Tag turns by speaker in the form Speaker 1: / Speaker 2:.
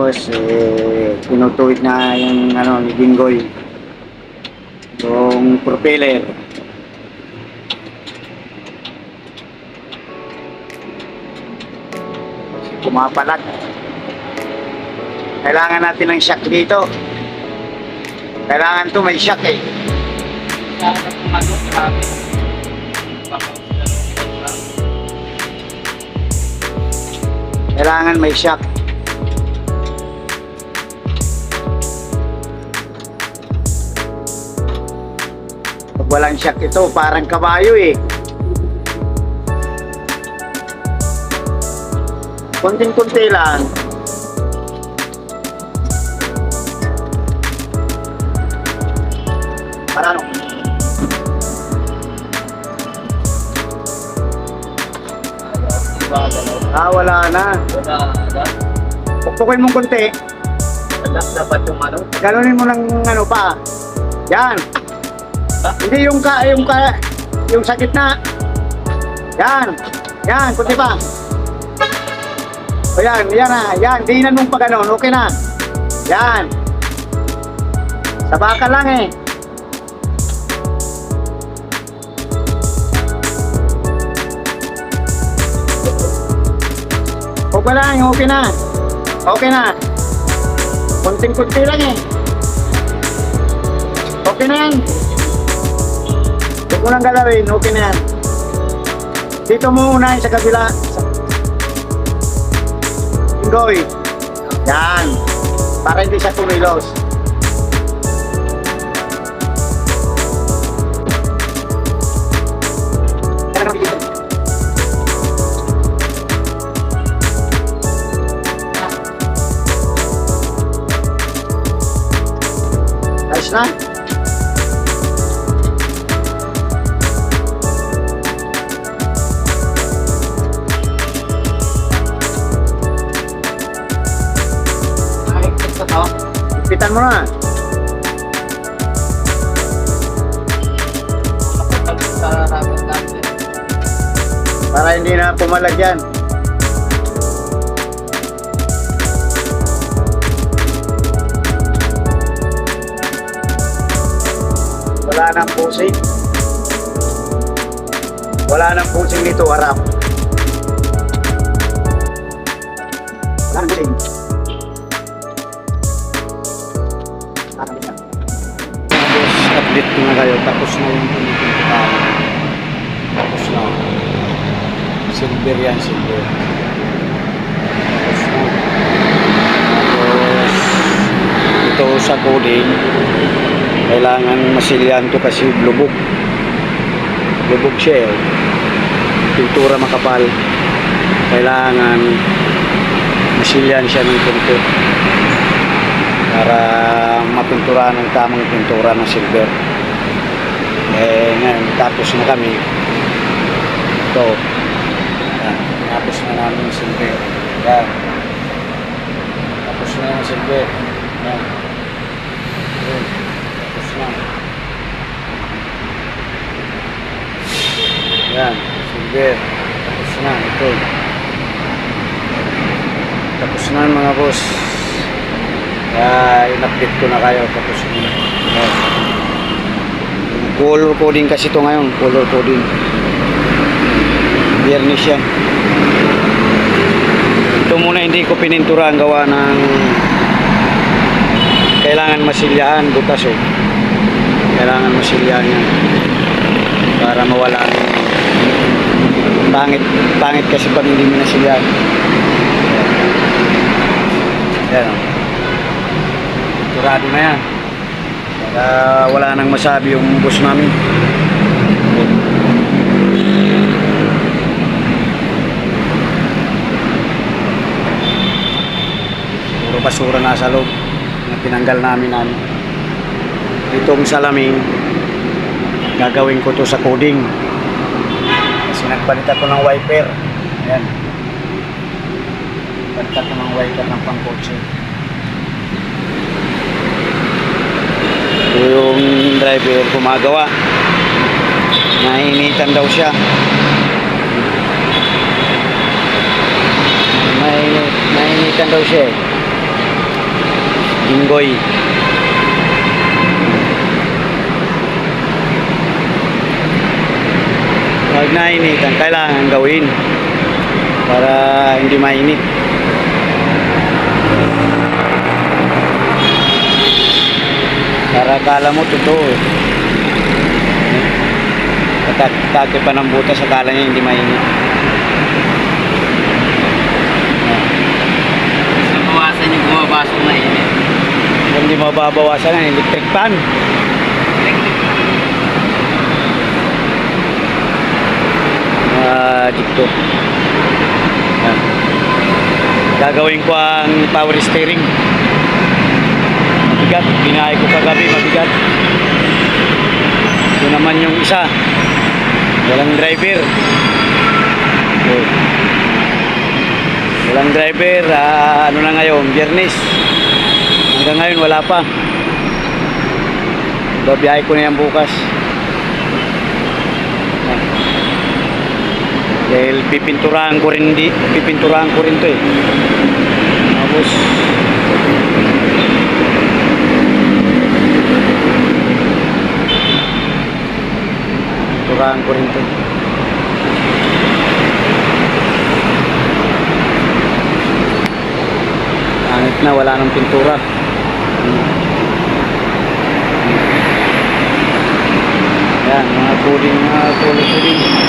Speaker 1: Tapos, tinutuwid na yung ano, ni Jinggoy. Yung propeller. Pumapalag. Kailangan natin ng shock dito. Kailangan to may shock eh. Kailangan may shock. Pag walang shock ito, parang kabayo eh. Kunting-kunti lang. Para ano? Wala na. Pukpukin mong kunti.
Speaker 2: Dapat yung ano?
Speaker 1: Ganunin mo ng ano pa. Yan. Hindi yung sa gitna. Yan. Yan, kunti pa. O yan, yan na. Yan, diinan mong pa ganon. Okay na. Yan. Sa baka lang eh. Okay lang, okay na. Okay na. Kunting-kunti lang eh. Okay na yan. Huwag mo lang galawin, okay na yan. Dito muna sa kabila. Jinggoy. Yan. Para hindi siya tumilos. Ayos na. Ipitan mo na. Para hindi na pumalag yan. Wala nang pusing. Wala nang pusing nito, harap. Wala nang pusing. Update ko na kayo. Tapos na yung pinipintahan. Tapos na. Silver yan, silver. Tapos na. Tapos ito sa coding. Kailangan masilyan to kasi lubog. Lubog siya eh. Pintura makapal. Kailangan masilyan siya ng konti para mapintura ng tamang pintura ng silver. Ngayon, tapos na kami. Ito. Yan. Tapos na namin yung silver. Yan. Tapos na yung silver. Yan. Yan. Tapos na. Yan. Silver. Tapos na. Ito. Tapos na mga boss. In-update ko na kayo. Tapos na. Yan. Color coding kasi ito ngayon. Color coding. Biyernes yan. Ito muna hindi ko pinintura ang gawa ng kailangan masilyahan butas oh. Kailangan masilyahan yan para mawala pangit kasi pag hindi mo nasilyahan. Yan oh. Turado na yan. Wala nang masabi yung boss namin. Puro basura na sa loob na tinanggal namin. Itong salamin gagawin ko to sa coding kasi nagpalit ako ng wiper. Ayan, nagpalit ako ng wiper ng pangkotse. Yung driver gumagawa, nainitan daw siya, nainitan daw siya eh. Inggoy. Pag nainit, ang kailangan gawin para hindi mainit. Para akala mo totoo. Tatake pa ng butas, akala niya hindi mainit.
Speaker 2: Sa bawasan yung bumabasok na init.
Speaker 1: Hindi mababawasan ang electric fan. Dito. Yan. Gagawin ko ang power steering. Mabigat. Binahay ko kagabi, mabigat. Ito naman yung isa. Walang driver. So, walang driver. Ano na ngayon? Biyernes. Hanggang ngayon wala pa. Babiyahe ko na yan bukas. Dahil pipinturahan ko rin to eh. Tapos pinturahan ko rin to. Pangit na, wala nang pintura. Yan, mga kulay